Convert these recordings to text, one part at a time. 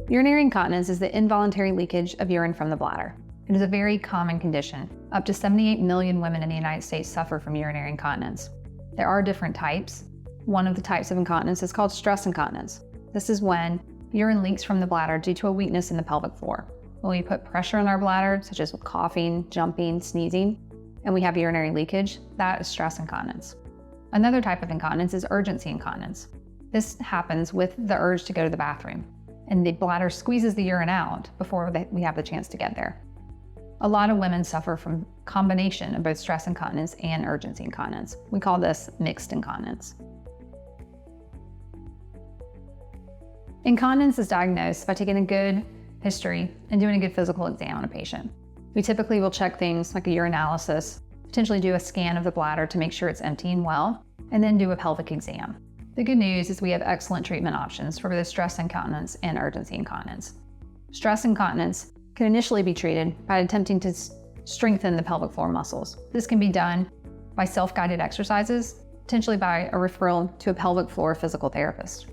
Urinary incontinence is the involuntary leakage of urine from the bladder. It is a very common condition. Up to 78 million women in the United States suffer from urinary incontinence. There are different types. One of the types of incontinence is called stress incontinence. This is when urine leaks from the bladder due to a weakness in the pelvic floor. When we put pressure on our bladder, such as with coughing, jumping, sneezing, and we have urinary leakage, that is stress incontinence. Another type of incontinence is urgency incontinence. This happens with the urge to go to the bathroom, and the bladder squeezes the urine out before we have the chance to get there. A lot of women suffer from a combination of both stress incontinence and urgency incontinence. We call this mixed incontinence. Incontinence is diagnosed by taking a good history and doing a good physical exam on a patient. We typically will check things like a urinalysis, potentially do a scan of the bladder to make sure it's emptying well, and then do a pelvic exam. The good news is we have excellent treatment options for both stress incontinence and urgency incontinence. Stress incontinence can initially be treated by attempting to strengthen the pelvic floor muscles. This can be done by self-guided exercises, potentially by a referral to a pelvic floor physical therapist.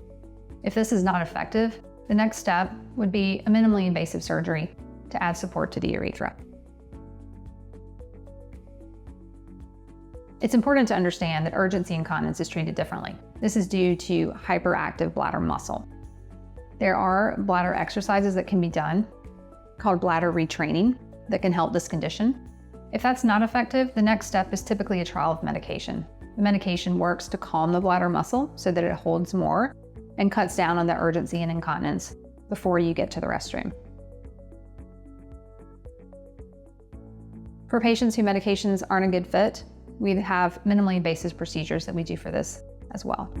If this is not effective, the next step would be a minimally invasive surgery to add support to the urethra. It's important to understand that urgency incontinence is treated differently. This is due to hyperactive bladder muscle. There are bladder exercises that can be done called bladder retraining that can help this condition. If that's not effective, the next step is typically a trial of medication. The medication works to calm the bladder muscle so that it holds more and cuts down on the urgency and incontinence before you get to the restroom. For patients who medications aren't a good fit, we have minimally invasive procedures that we do for this as well.